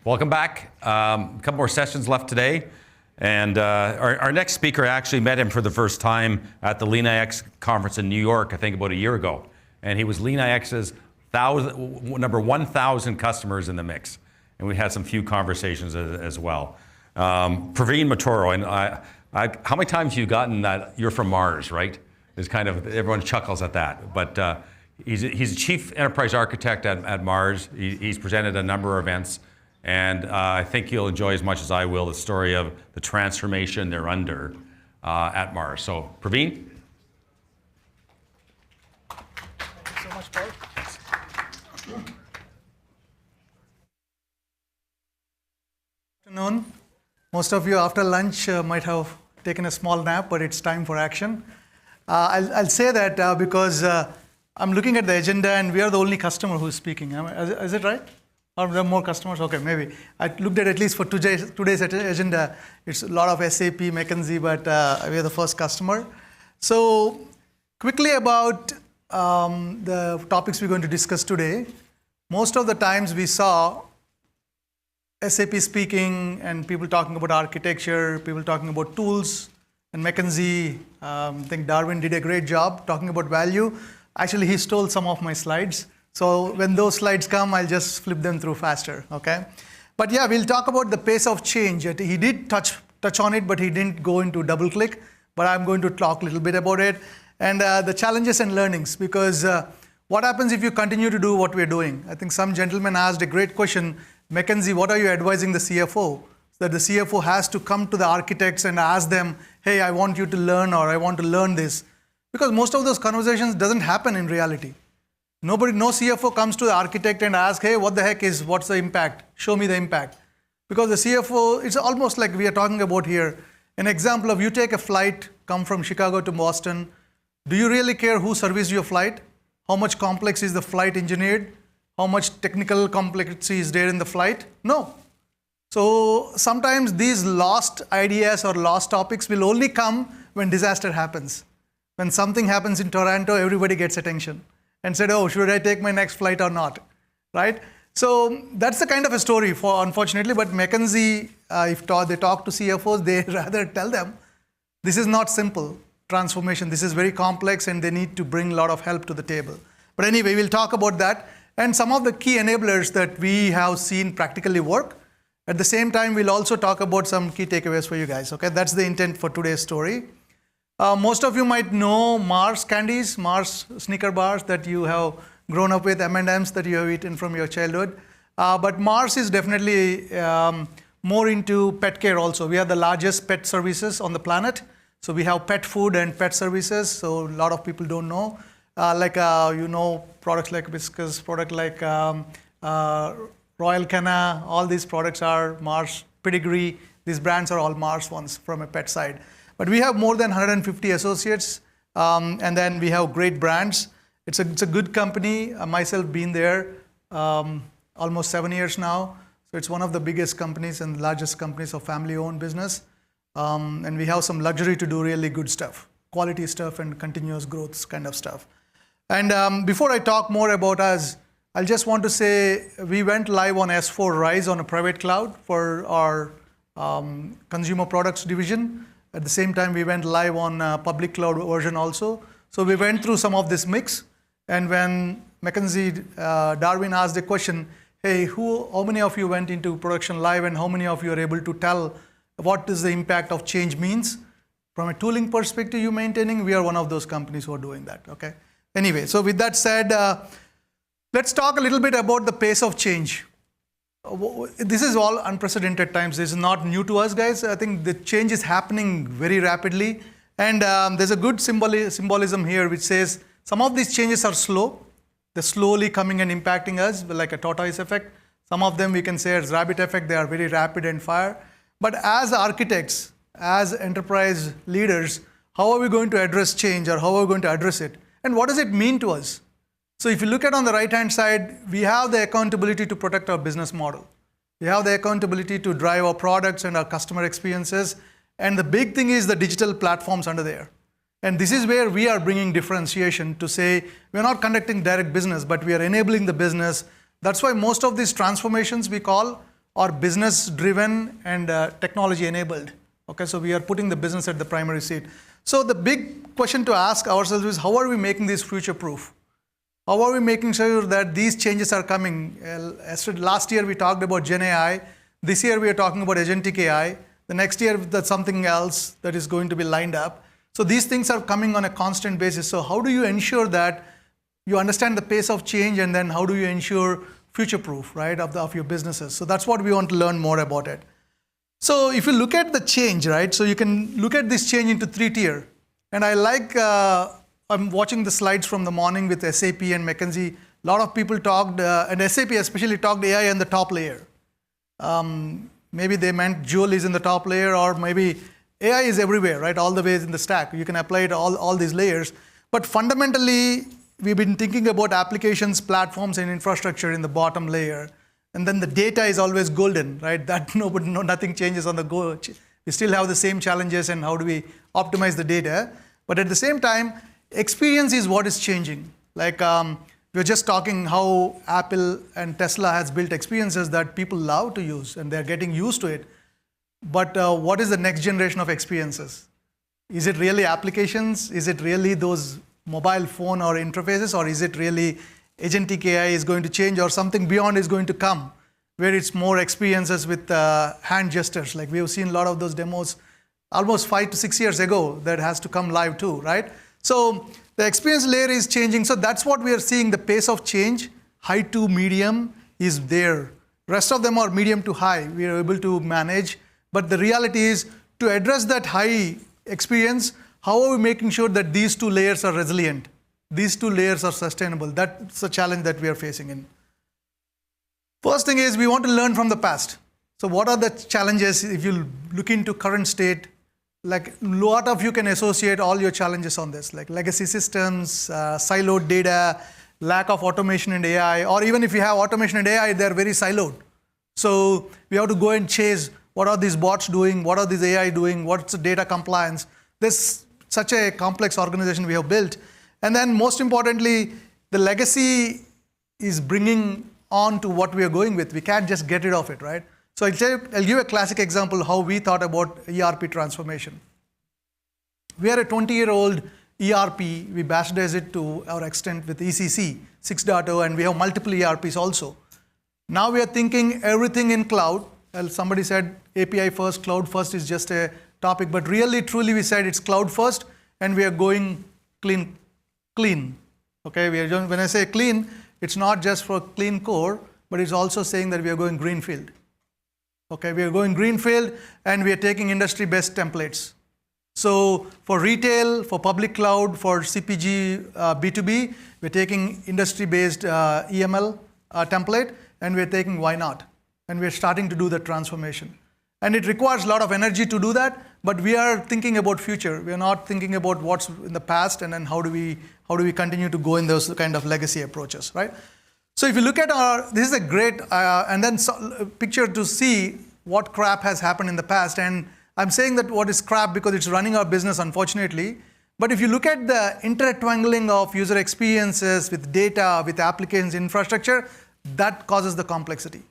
Welcome back. A couple more sessions left today. And our next speaker, I actually met him for the first time at the LeanIX conference in New York, I think about a year ago. And he was LeanIX's number 1,000 customers in the mix. And we had some few conversations as well. Praveen Moturu, and how many times have you gotten that you're from Mars, right? It's kind of, everyone chuckles at that. But he's a chief enterprise architect at Mars. He's presented a number of events. And I think you'll enjoy as much as I will the story of the transformation they're under at Mars. So, Praveen? Thank you so much, Paul. Good afternoon. Most of you after lunch might have taken a small nap, but it's time for action. I'll say that because I'm looking at the agenda and we are the only customer who's speaking. Is it right? Or there are more customers? Okay, maybe. I looked at least for today's agenda, it's a lot of SAP, McKinsey, but we are the first customer. So quickly about the topics we're going to discuss today. Most of the times we saw SAP speaking and people talking about architecture, people talking about tools, and McKinsey, I think Darwin did a great job talking about value. Actually, he stole some of my slides. So when those slides come, I'll just flip them through faster, okay? But yeah, we'll talk about the pace of change. He did touch on it, but he didn't go into double click. But I'm going to talk a little bit about it. And the challenges and learnings, because what happens if you continue to do what we're doing? I think some gentleman asked a great question, McKinsey, what are you advising the CFO? That the CFO has to come to the architects and ask them, hey, I want you to learn, or I want to learn this. Because most of those conversations doesn't happen in reality. No CFO comes to the architect and asks, hey, what's the impact? Show me the impact. Because the CFO, it's almost like we are talking about here. An example of you take a flight, come from Chicago to Boston. Do you really care who serviced your flight? How much complex is the flight engineered? How much technical complexity is there in the flight? No. So sometimes these lost ideas or lost topics will only come when disaster happens. When something happens in Toronto, everybody gets attention and said, oh, should I take my next flight or not, right? So that's the kind of a story, unfortunately, but McKinsey, if they talk to CFOs, they rather tell them, this is not simple transformation, this is very complex and they need to bring a lot of help to the table. But anyway, we'll talk about that and some of the key enablers that we have seen practically work. At the same time, we'll also talk about some key takeaways for you guys, okay? That's the intent for today's story. Most of you might know Mars candies, Mars Snicker bars that you have grown up with, M&Ms that you have eaten from your childhood. But Mars is definitely more into pet care also. We are the largest pet services on the planet. So we have pet food and pet services. So a lot of people don't know. Products like Whiskas, product like Royal Canin, all these products are Mars, Pedigree. These brands are all Mars ones from a pet side. But we have more than 150 associates, and then we have great brands. It's a good company. Myself been there almost 7 years now. So it's one of the biggest companies and largest companies of family-owned business. And we have some luxury to do really good stuff, quality stuff and continuous growth kind of stuff. And before I talk more about us, I just want to say we went live on S4 Rise on a private cloud for our consumer products division. At the same time, we went live on public cloud version also. So we went through some of this mix. And when McKinsey, Darwin asked the question, hey, how many of you went into production live and how many of you are able to tell what does the impact of change means? From a tooling perspective you're maintaining, we are one of those companies who are doing that, okay? Anyway, so with that said, let's talk a little bit about the pace of change. This is all unprecedented times. This is not new to us, guys. I think the change is happening very rapidly. And there's a good symbolism here which says some of these changes are slow. They're slowly coming and impacting us, like a tortoise effect. Some of them we can say as rabbit effect. They are very rapid and fire. But as architects, as enterprise leaders, how are we going to address change or how are we going to address it? And what does it mean to us? So if you look at on the right-hand side, we have the accountability to protect our business model. We have the accountability to drive our products and our customer experiences. And the big thing is the digital platforms under there. And this is where we are bringing differentiation to say, we're not conducting direct business, but we are enabling the business. That's why most of these transformations we call or business driven and technology enabled. Okay, so we are putting the business at the primary seat. So the big question to ask ourselves is, how are we making this future proof? How are we making sure that these changes are coming? Last year we talked about Gen AI. This year we are talking about agentic AI. The next year that's something else that is going to be lined up. So these things are coming on a constant basis. So how do you ensure that you understand the pace of change, and then how do you ensure future proof, right, of your businesses? So that's what we want to learn more about it. So if you look at the change, right, so you can look at this change into 3 tier. And I like, I'm watching the slides from the morning with SAP and McKinsey. A lot of people talked, and SAP especially talked AI on the top layer. Maybe they meant Joule is in the top layer, or maybe AI is everywhere, right, all the ways in the stack. You can apply it to all these layers. But fundamentally, we've been thinking about applications, platforms, and infrastructure in the bottom layer. And then the data is always golden, right? That nothing changes on the go. We still have the same challenges, and how do we optimize the data? But at the same time, experience is what is changing. Like we were just talking how Apple and Tesla has built experiences that people love to use, and they're getting used to it. But what is the next generation of experiences? Is it really applications? Is it really those mobile phone or interfaces, or is it really agentic AI is going to change, or something beyond is going to come, where it's more experiences with hand gestures? Like we have seen a lot of those demos almost 5 to 6 years ago that has to come live too, right? So the experience layer is changing. So that's what we are seeing, the pace of change, high to medium is there. Rest of them are medium to high. We are able to manage. But the reality is, to address that high experience, how are we making sure that these 2 layers are resilient? These 2 layers are sustainable. That's the challenge that we are facing in. First thing is, we want to learn from the past. So what are the challenges if you look into current state? Like a lot of you can associate all your challenges on this, like legacy systems, siloed data, lack of automation and AI, or even if you have automation and AI, they're very siloed. So we have to go and chase, what are these bots doing? What are these AI doing? What's the data compliance? There's such a complex organization we have built. And then most importantly, the legacy is bringing on to what we are going with. We can't just get rid of it, right? So I'll give a classic example how we thought about ERP transformation. We are a 20-year-old ERP. We bastardize it to our extent with ECC 6.0, and we have multiple ERPs also. Now we are thinking everything in cloud. Well, somebody said API first, cloud first is just a topic, but really, truly, we said it's cloud first, and we are going clean. Okay, when I say clean, it's not just for clean core, but it's also saying that we are going greenfield. Okay, we are going greenfield, and we are taking industry-best templates. So for retail, for public cloud, for CPG, B2B, we're taking industry-based EML template, and we're taking why not? And we're starting to do the transformation. And it requires a lot of energy to do that, but we are thinking about future. We are not thinking about what's in the past, and then how do we continue to go in those kind of legacy approaches, right? So if you look at this is a great, and then picture to see what crap has happened in the past. And I'm saying that what is crap because it's running our business, unfortunately. But if you look at the intertwangling of user experiences with data, with applications, infrastructure, that causes the complexity.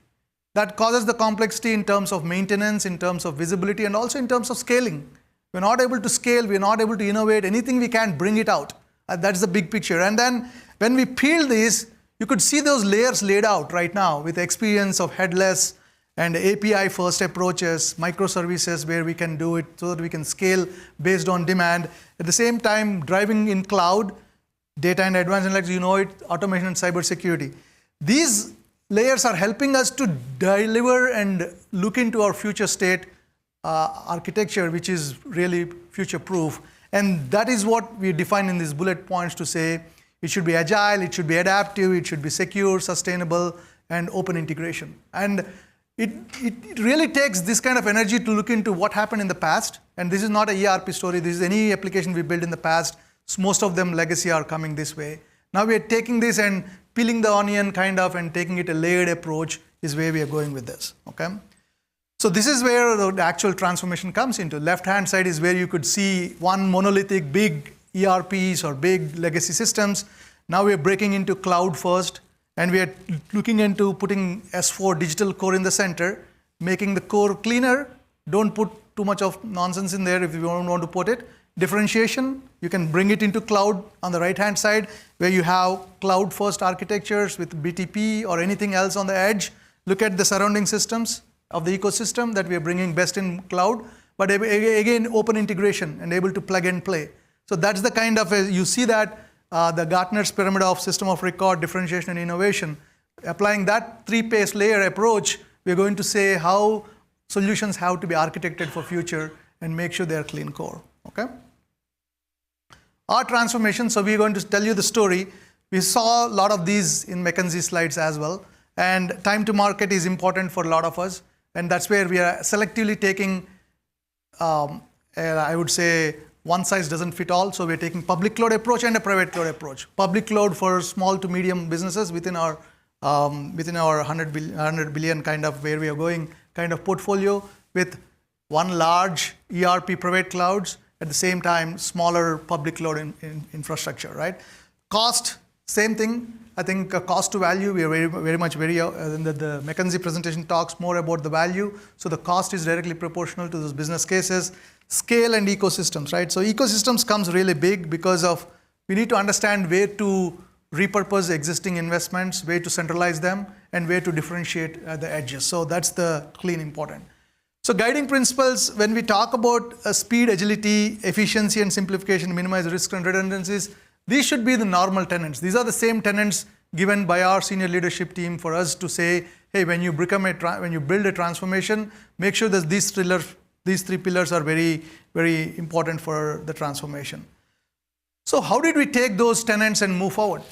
That causes the complexity in terms of maintenance, in terms of visibility, and also in terms of scaling. We're not able to scale, we're not able to innovate, anything we can bring it out. That's the big picture. And then when we peel this, you could see those layers laid out right now with the experience of headless and API first approaches, microservices where we can do it so that we can scale based on demand. At the same time, driving in cloud, data and advanced analytics, you know it, automation and cybersecurity. These layers are helping us to deliver and look into our future state architecture, which is really future proof. And that is what we define in these bullet points to say it should be agile, it should be adaptive, it should be secure, sustainable, and open integration. And it really takes this kind of energy to look into what happened in the past. And this is not a ERP story. This is any application we built in the past. Most of them legacy are coming this way. Now we are taking this and peeling the onion kind of and taking it a layered approach is where we are going with this. Okay. So this is where the actual transformation comes into. Left-hand side is where you could see one monolithic big ERPs or big legacy systems. Now we are breaking into cloud first, and we are looking into putting S4 digital core in the center, making the core cleaner. Don't put too much of nonsense in there if you don't want to put it. Differentiation, you can bring it into cloud on the right-hand side where you have cloud-first architectures with BTP or anything else on the edge. Look at the surrounding systems of the ecosystem that we are bringing best in cloud, but again, open integration and able to plug and play. So that's the kind of, you see that the Gartner's pyramid of system of record, differentiation and innovation. Applying that three-phase layer approach, we're going to say how solutions have to be architected for future and make sure they're clean core, okay? Our transformation, so we're going to tell you the story. We saw a lot of these in McKinsey slides as well. And time to market is important for a lot of us. And that's where we are selectively taking, I would say, one size doesn't fit all. So we're taking public cloud approach and a private cloud approach. Public cloud for small to medium businesses within our 100 billion kind of where we are going kind of portfolio with one large ERP private clouds, at the same time, smaller public cloud infrastructure, right? Cost, same thing. I think cost to value, we are very much the McKinsey presentation talks more about the value. So the cost is directly proportional to those business cases. Scale and ecosystems, right? So ecosystems comes really big because of, we need to understand where to repurpose existing investments, where to centralize them, and where to differentiate at the edges. So that's the clean important. So guiding principles, when we talk about speed, agility, efficiency, and simplification, minimize risks and redundancies, these should be the normal tenets. These are the same tenets given by our senior leadership team for us to say, hey, when you build a transformation, make sure that these three pillars are very, very important for the transformation. So how did we take those tenets and move forward?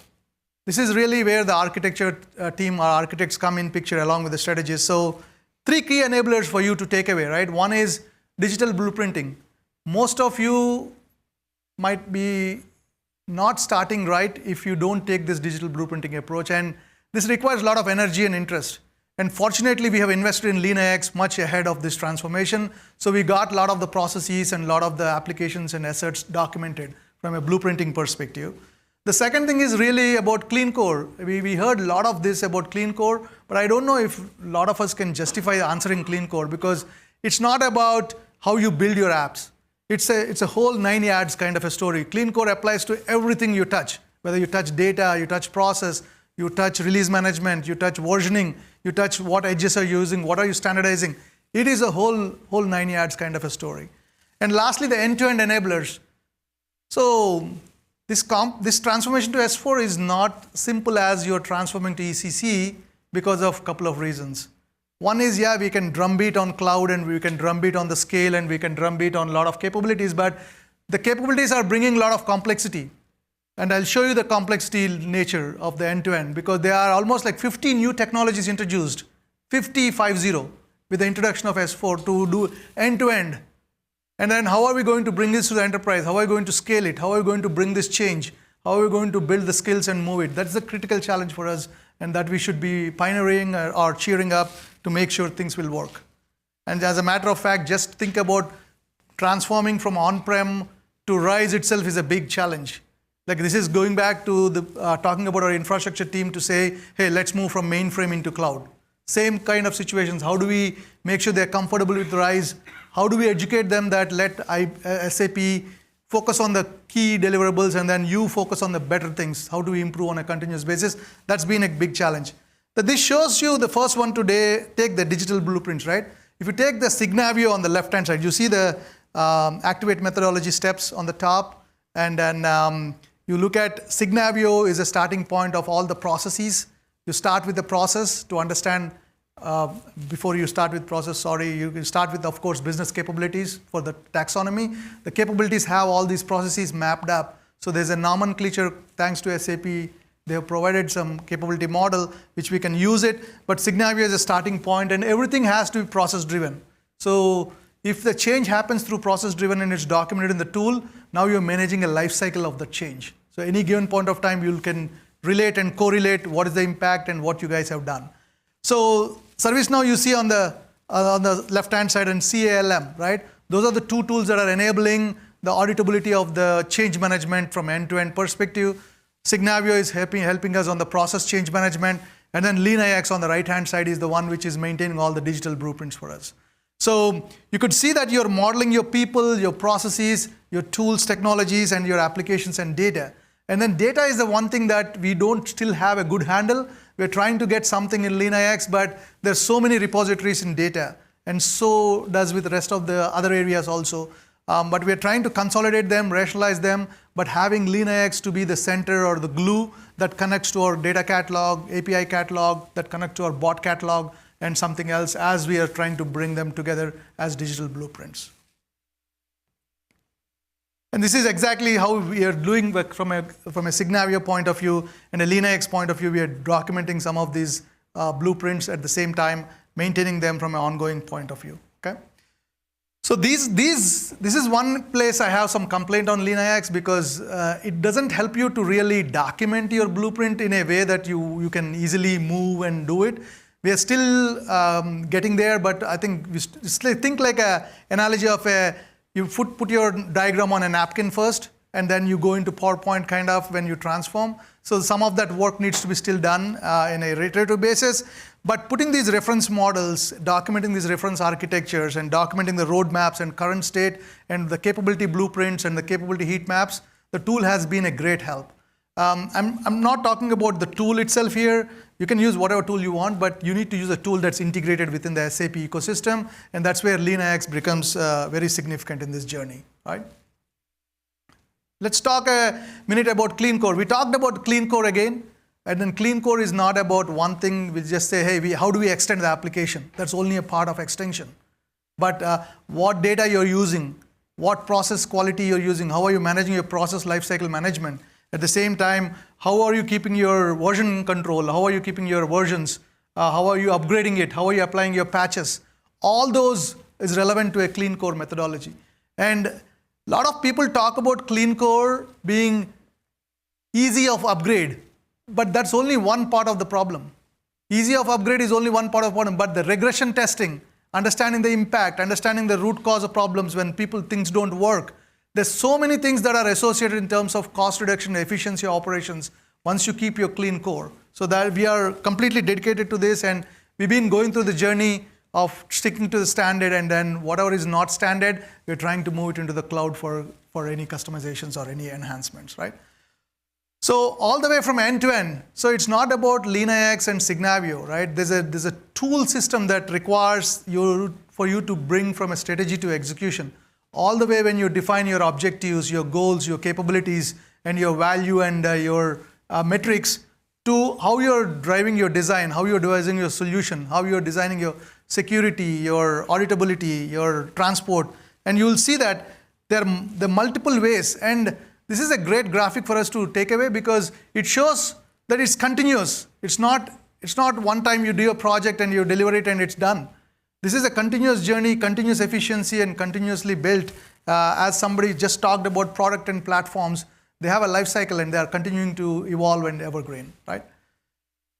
This is really where the architecture team, our architects come in picture along with the strategists. So three key enablers for you to take away, right? One is digital blueprinting. Most of you might be not starting right if you don't take this digital blueprinting approach, and this requires a lot of energy and interest. And fortunately, we have invested in LeanIX much ahead of this transformation, so we got a lot of the processes and a lot of the applications and assets documented from a blueprinting perspective. The second thing is really about clean core. We heard a lot of this about clean core, but I don't know if a lot of us can justify answering clean core because it's not about how you build your apps. It's a whole 9 yards kind of a story. Clean core applies to everything you touch, whether you touch data, you touch process, you touch release management, you touch versioning, you touch what edges are you using, what are you standardizing. It is a whole 9 yards kind of a story. And lastly, the end-to-end enablers. So this transformation to S4 is not simple as you're transforming to ECC because of a couple of reasons. One is, yeah, we can drumbeat on cloud and we can drumbeat on the scale and we can drumbeat on a lot of capabilities, but the capabilities are bringing a lot of complexity. And I'll show you the complexity nature of the end-to-end because there are almost like 50 new technologies introduced, 50 with the introduction of S4 to do end-to-end. And then how are we going to bring this to the enterprise? How are we going to scale it? How are we going to bring this change? How are we going to build the skills and move it? That's the critical challenge for us, and that we should be pioneering or cheering up to make sure things will work. And as a matter of fact, just think about transforming from on-prem to RISE itself is a big challenge. Like this is going back to the talking about our infrastructure team to say, hey, let's move from mainframe into cloud. Same kind of situations. How do we make sure they're comfortable with RISE? How do we educate them that let SAP focus on the key deliverables and then you focus on the better things? How do we improve on a continuous basis? That's been a big challenge. But this shows you the first one today, take the digital blueprints, right? If you take the Signavio on the left-hand side, you see the activate methodology steps on the top, and then you look at Signavio is a starting point of all the processes. You start with the process to understand, before you start with process, you start with, of course, business capabilities for the taxonomy. The capabilities have all these processes mapped up. So there's a nomenclature, thanks to SAP. They have provided some capability model, which we can use it. But Signavio is a starting point, and everything has to be process-driven. So if the change happens through process-driven and it's documented in the tool, now you're managing a life cycle of the change. So any given point of time, you can relate and correlate what is the impact and what you guys have done. So ServiceNow you see on the left-hand side, and CALM, right? Those are the two tools that are enabling the auditability of the change management from end-to-end perspective. Signavio is helping us on the process change management, And then LeanIX on the right-hand side is the one which is maintaining all the digital blueprints for us. So you could see that you're modeling your people, your processes, your tools, technologies, and your applications and data. And then data is the one thing that we don't still have a good handle. We're trying to get something in LeanIX, but there's so many repositories in data, and so does with the rest of the other areas also. But we're trying to consolidate them, rationalize them, but having LeanIX to be the center or the glue that connects to our data catalog, API catalog, that connect to our bot catalog, and something else as we are trying to bring them together as digital blueprints. And this is exactly how we are doing from a Signavio point of view and a LeanIX point of view. We are documenting some of these blueprints at the same time, maintaining them from an ongoing point of view. Okay. So this is one place I have some complaint on LeanIX, because it doesn't help you to really document your blueprint in a way that you can easily move and do it. We are still getting there, but I think we think like an analogy of you put your diagram on a napkin first, and then you go into PowerPoint kind of when you transform. So some of that work needs to be still done in a iterative basis. But putting these reference models, documenting these reference architectures, and documenting the roadmaps and current state and the capability blueprints and the capability heat maps, the tool has been a great help. I'm not talking about the tool itself here. You can use whatever tool you want, but you need to use a tool that's integrated within the SAP ecosystem, and that's where LeanIX becomes very significant in this journey, right? Let's talk a minute about clean core. We talked about clean core again, and then clean core is not about one thing. We just say, hey, how do we extend the application? That's only a part of extension. But what data you're using, what process quality you're using, how are you managing your process lifecycle management? At the same time, how are you keeping your version control? How are you keeping your versions? How are you upgrading it? How are you applying your patches? All those is relevant to a clean core methodology. And a lot of people talk about clean core being easy of upgrade, but that's only one part of the problem. Easy of upgrade is only one part of the problem, but the regression testing, understanding the impact, understanding the root cause of problems when things don't work. There's so many things that are associated in terms of cost reduction, efficiency of operations once you keep your clean core. So that we are completely dedicated to this, and we've been going through the journey of sticking to the standard, and then whatever is not standard, we're trying to move it into the cloud for any customizations or any enhancements, right? So all the way from end to end. So it's not about LeanIX and Signavio, right? There's a tool system that requires for you to bring from a strategy to execution. All the way when you define your objectives, your goals, your capabilities, and your value and your metrics, to how you're driving your design, how you're devising your solution, how you're designing your security, your auditability, your transport. And you'll see that there are multiple ways. And this is a great graphic for us to take away, because it shows that it's continuous. It's not one time you do a project and you deliver it and it's done. This is a continuous journey, continuous efficiency, and continuously built. As somebody just talked about product and platforms, they have a life cycle and they are continuing to evolve and evergreen, right?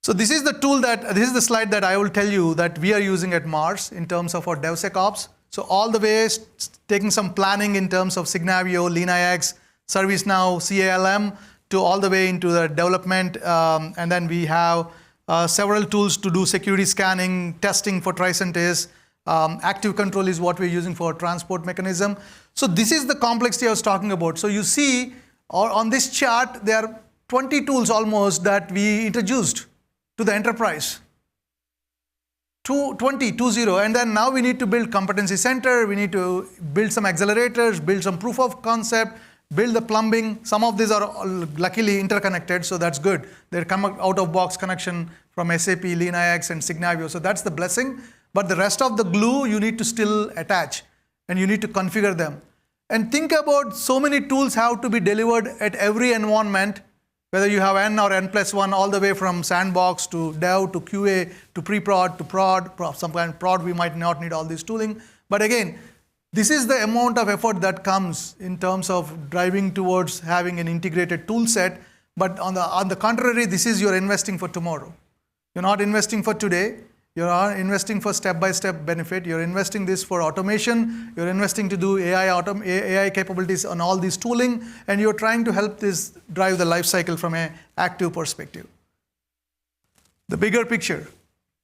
So this is the slide that I will tell you that we are using at Mars in terms of our DevSecOps. So all the way taking some planning in terms of Signavio, LeanIX, ServiceNow, CALM, to all the way into the development. And then we have several tools to do security scanning, testing for Tricentis. Active control is what we're using for transport mechanism. So this is the complexity I was talking about. So you see on this chart, there are 20 tools almost that we introduced to the enterprise. 20. And then now we need to build competency center. We need to build some accelerators, build some proof of concept, build the plumbing. Some of these are luckily interconnected, so that's good. They're come out of box connection from SAP, LeanIX, and Signavio. So that's the blessing. But the rest of the glue you need to still attach, and you need to configure them. And think about so many tools have to be delivered at every environment, whether you have N or N+1, all the way from sandbox to dev to QA to pre-prod to prod. Some kind of prod we might not need all this tooling. But again, this is the amount of effort that comes in terms of driving towards having an integrated tool set. But on the contrary, this is you're investing for tomorrow. You're not investing for today. You're investing for step-by-step benefit. You're investing this for automation. You're investing to do AI capabilities on all these tooling, and you're trying to help this drive the life cycle from an active perspective. the bigger picture.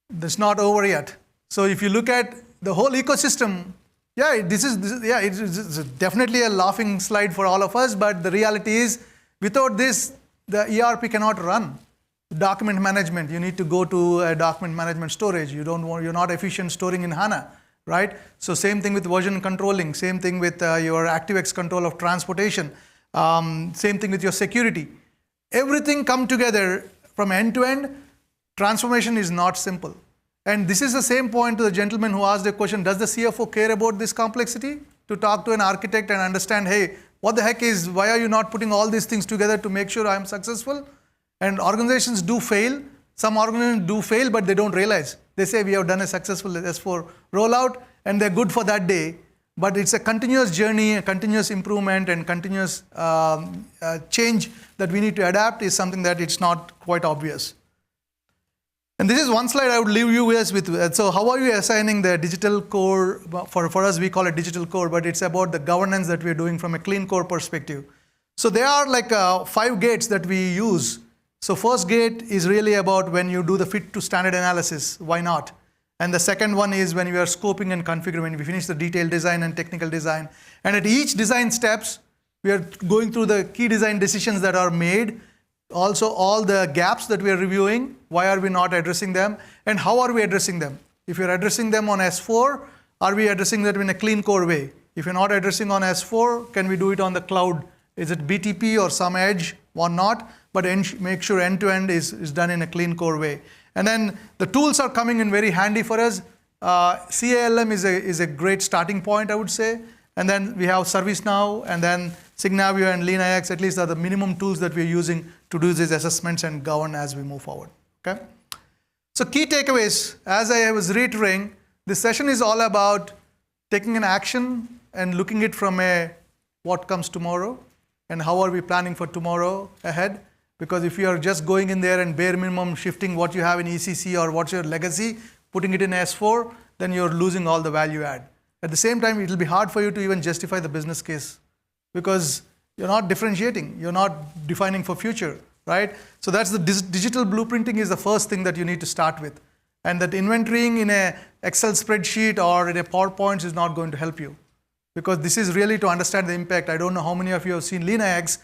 That's not over yet. So if you look at the whole ecosystem, it's definitely a laughing slide for all of us, but the reality is, without this, the ERP cannot run. Document management, you need to go to a document management storage. You're not efficient storing in HANA, right? So same thing with version controlling, same thing with your ActiveX control of transportation, same thing with your security. Everything come together from end to end. Transformation is not simple. And this is the same point to the gentleman who asked the question, does the CFO care about this complexity? To talk to an architect and understand, hey, what the heck why are you not putting all these things together to make sure I'm successful? And organizations do fail. Some organizations do fail, but they don't realize. They say we have done a successful S4 rollout and they're good for that day. But it's a continuous journey, a continuous improvement and continuous change that we need to adapt is something that it's not quite obvious. And this is one slide I would leave you with. So how are you assigning the digital core? For us, we call it digital core, but it's about the governance that we're doing from a clean core perspective. So there are like 5 gates that we use. So first gate is really about when you do the fit to standard analysis, why not? And the second one is when we are scoping and configuring, when we finish the detailed design and technical design. And at each design steps, we are going through the key design decisions that are made. Also, all the gaps that we are reviewing, why are we not addressing them? And how are we addressing them? If you're addressing them on S4, are we addressing them in a clean core way? If you're not addressing on S4, can we do it on the cloud? Is it BTP or some edge or not? But make sure end-to-end is done in a clean core way. And then the tools are coming in very handy for us. CALM is a great starting point, I would say. And then we have ServiceNow, and then Signavio and LeanIX, at least are the minimum tools that we're using to do these assessments and govern as we move forward. Okay? So key takeaways, as I was reiterating, this session is all about taking an action and looking at it from a what comes tomorrow and how are we planning for tomorrow ahead. Because if you are just going in there and bare minimum shifting what you have in ECC or what's your legacy, putting it in S4, then you're losing all the value add. At the same time, it will be hard for you to even justify the business case because you're not differentiating, you're not defining for future, right? So that's the digital blueprinting is the first thing that you need to start with. And that inventorying in a Excel spreadsheet or in a PowerPoint is not going to help you because this is really to understand the impact. I don't know how many of you have seen LeanIX,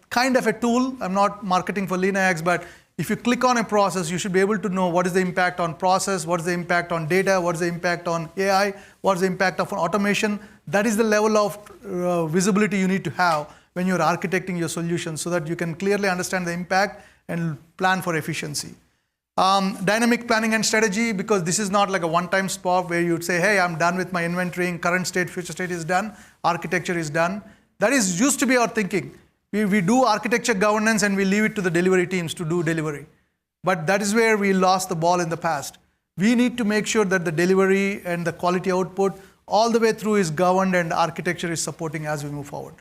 kind of a tool. I'm not marketing for LeanIX, but if you click on a process, you should be able to know what is the impact on process, what is the impact on data, what is the impact on AI, what is the impact of automation. That is the level of visibility you need to have when you're architecting your solution so that you can clearly understand the impact and plan for efficiency. Dynamic planning and strategy, because this is not like a one-time spot where you'd say, hey, I'm done with my inventorying, current state, future state is done, architecture is done. That is used to be our thinking. We do architecture governance and we leave it to the delivery teams to do delivery. But that is where we lost the ball in the past. We need to make sure that the delivery and the quality output all the way through is governed and architecture is supporting as we move forward.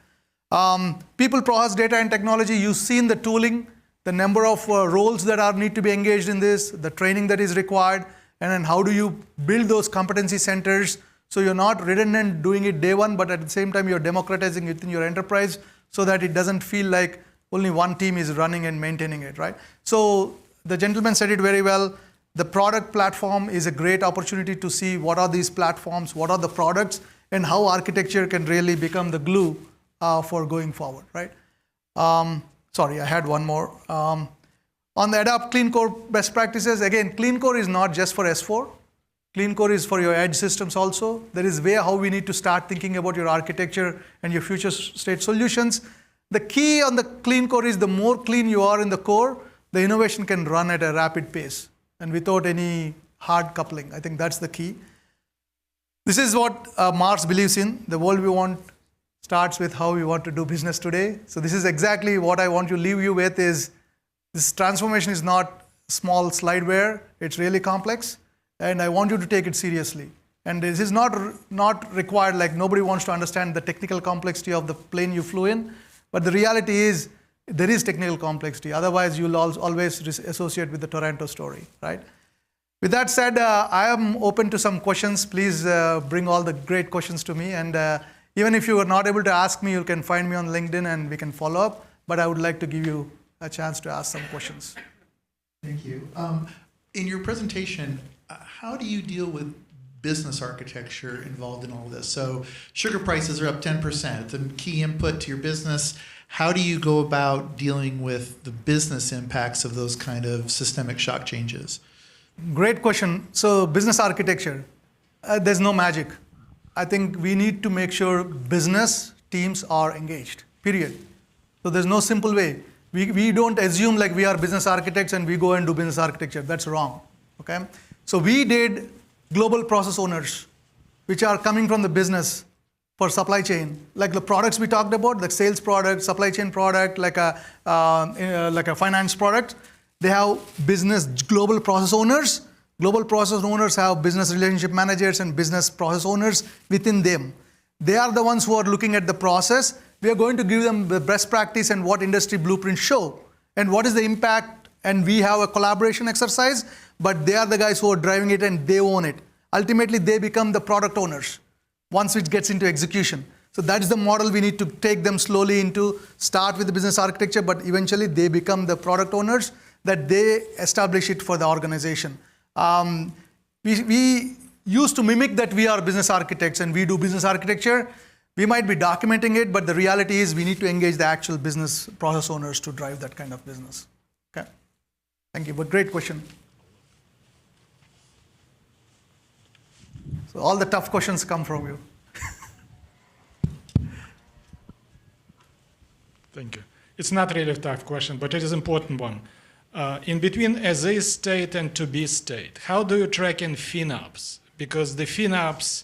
People, process, data and technology, you've seen the tooling, the number of roles that need to be engaged in this, the training that is required, and then how do you build those competency centers so you're not redundant doing it day one, but at the same time you're democratizing it in your enterprise so that it doesn't feel like only one team is running and maintaining it, right? So the gentleman said it very well. The product platform is a great opportunity to see what are these platforms, what are the products, and how architecture can really become the glue for going forward, right? Sorry, I had one more. On the adopt clean core best practices, again, clean core is not just for S4. Clean core is for your edge systems also. There is way how we need to start thinking about your architecture and your future state solutions. The key on the clean core is the more clean you are in the core, the innovation can run at a rapid pace and without any hard coupling. I think that's the key. This is what Mars believes in. The world we want starts with how we want to do business today. So this is exactly what I want to leave you with is this transformation is not small slideware. It's really complex. And I want you to take it seriously. And this is not required, like nobody wants to understand the technical complexity of the plane you flew in. But the reality is, there is technical complexity. Otherwise, you'll always associate with the Toronto story, right? With that said, I am open to some questions. Please bring all the great questions to me. And even if you are not able to ask me, you can find me on LinkedIn and we can follow up. But I would like to give you a chance to ask some questions. Thank you. In your presentation, how do you deal with business architecture involved in all of this? So sugar prices are up 10%. It's a key input to your business. How do you go about dealing with the business impacts of those kind of systemic shock changes? Great question. So business architecture, there's no magic. I think we need to make sure business teams are engaged, period. So there's no simple way. We don't assume like we are business architects and we go and do business architecture. That's wrong, okay? So we did global process owners, which are coming from the business for supply chain, like the products we talked about, like sales product, supply chain product, like a finance product. They have business global process owners. Global process owners have business relationship managers and business process owners within them. They are the ones who are looking at the process. We are going to give them the best practice and what industry blueprints show and what is the impact. And we have a collaboration exercise, but they are the guys who are driving it and they own it. Ultimately, they become the product owners once it gets into execution. So that is the model we need to take them slowly into, start with the business architecture, but eventually they become the product owners that they establish it for the organization. We used to mimic that we are business architects and we do business architecture. We might be documenting it, but the reality is we need to engage the actual business process owners to drive that kind of business. Okay, thank you, but great question. So all the tough questions come from you. Thank you. It's not really a tough question, but it is an important one. In between as is state and to be state, how do you track in FinOps? Because the FinOps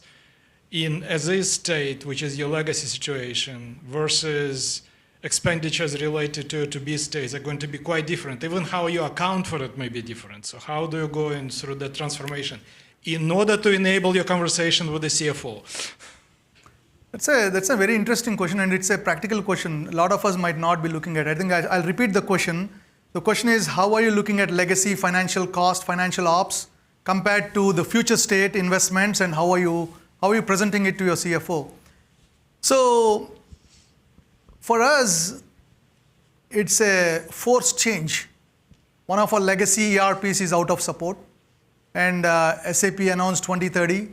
in as is state, which is your legacy situation, versus expenditures related to be states are going to be quite different. Even how you account for it may be different. So how do you go in through the transformation in order to enable your conversation with the CFO? That's a very interesting question, and it's a practical question. A lot of us might not be looking at it. I think I'll repeat the question. The question is, how are you looking at legacy, financial cost, financial ops, compared to the future state investments, and how are you presenting it to your CFO? So for us, it's a forced change. One of our legacy ERPs is out of support, and SAP announced 2030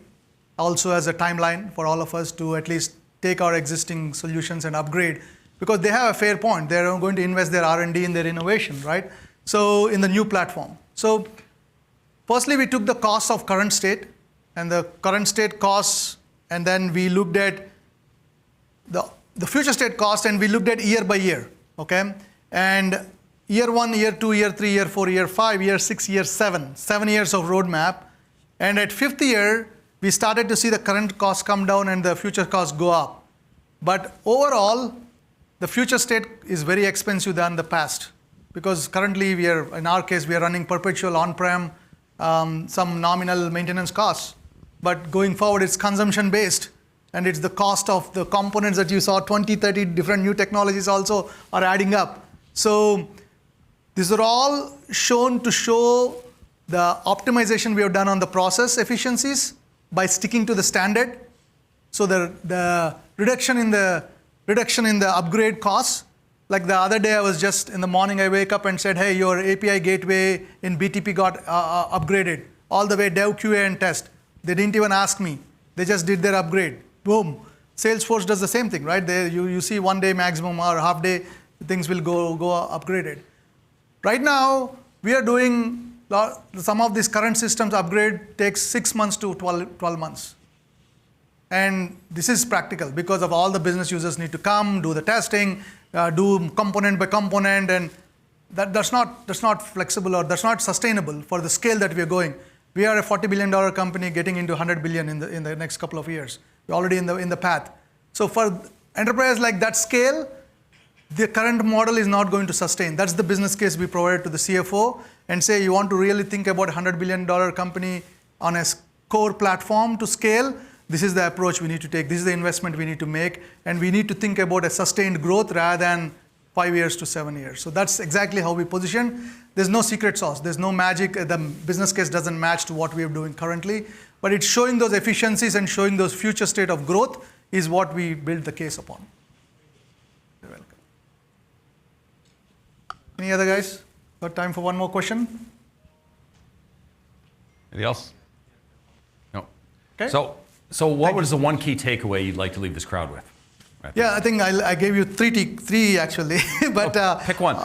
also as a timeline for all of us to at least take our existing solutions and upgrade, because they have a fair point. They're going to invest their R&D in their innovation, right? So in the new platform. So firstly, we took the costs of current state and the current state costs, and then we looked at the future state cost, and we looked at year by year, okay? And year 1, year 2, year 3, year 4, year 5, year 6, year 7, 7 years of roadmap. And at 5th year, we started to see the current costs come down and the future costs go up. But overall, the future state is very expensive than the past, because currently in our case, we are running perpetual on-prem, some nominal maintenance costs. But going forward, it's consumption based, and it's the cost of the components that you saw, 20, 30 different new technologies also are adding up. So these are all shown to show the optimization we have done on the process efficiencies by sticking to the standard. So the reduction in the upgrade costs. Like the other day, I was just in the morning, I wake up and said, hey, your API gateway in BTP got upgraded all the way dev, QA, and test. They didn't even ask me. They just did their upgrade. Boom. Salesforce does the same thing, right? You see 1 day maximum or half day, things will go upgraded. Right now, we are doing some of these current systems upgrade takes 6 months to 12 months. And this is practical because of all the business users need to come, do the testing, do component by component, and that's not flexible, or that's not sustainable for the scale that we are going. We are a $40 billion company getting into $100 billion in the next couple of years. We're already in the path. So for enterprise like that scale, the current model is not going to sustain. That's the business case we provided to the CFO, and say you want to really think about a $100 billion company on a core platform to scale. This is the approach we need to take. This is the investment we need to make, and we need to think about a sustained growth rather than 5 years to 7 years. So that's exactly how we position. There's no secret sauce. There's no magic. The business case doesn't match to what we are doing currently, but it's showing those efficiencies and showing those future state of growth is what we build the case upon. You're welcome. Any other guys? Got time for one more question? Anything else? No. Okay. So what was the one key takeaway you'd like to leave this crowd with? Yeah, I think I gave you three actually, but Pick one.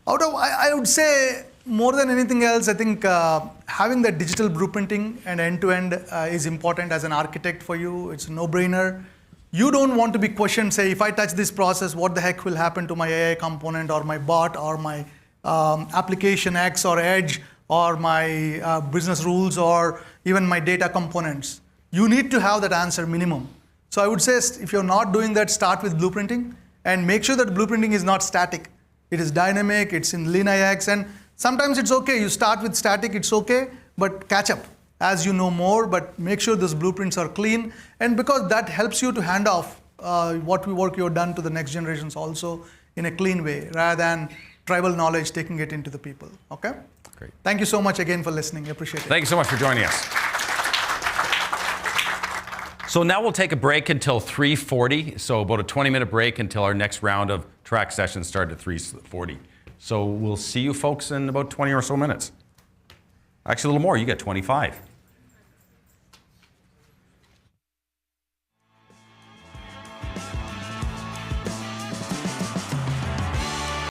I would say more than anything else, I think having that digital blueprinting and end-to-end is important as an architect for you. It's a no-brainer. You don't want to be questioned, say, if I touch this process, what the heck will happen to my AI component or my bot or my application X or Edge or my business rules or even my data components. You need to have that answer minimum. So I would say if you're not doing that, start with blueprinting and make sure that blueprinting is not static. It is dynamic, it's in LeanIX, and sometimes it's okay. You start with static, it's okay, but catch up as you know more, but make sure those blueprints are clean. And because that helps you to hand off what work you've done to the next generations also in a clean way, rather than tribal knowledge taking it into the people, okay? Great. Thank you so much again for listening. I appreciate it. Thank you so much for joining us. So now we'll take a break until 3:40. So about a 20-minute break until our next round of track sessions start at 3:40. So we'll see you folks in about 20 or so minutes. Actually, a little more. You get 25.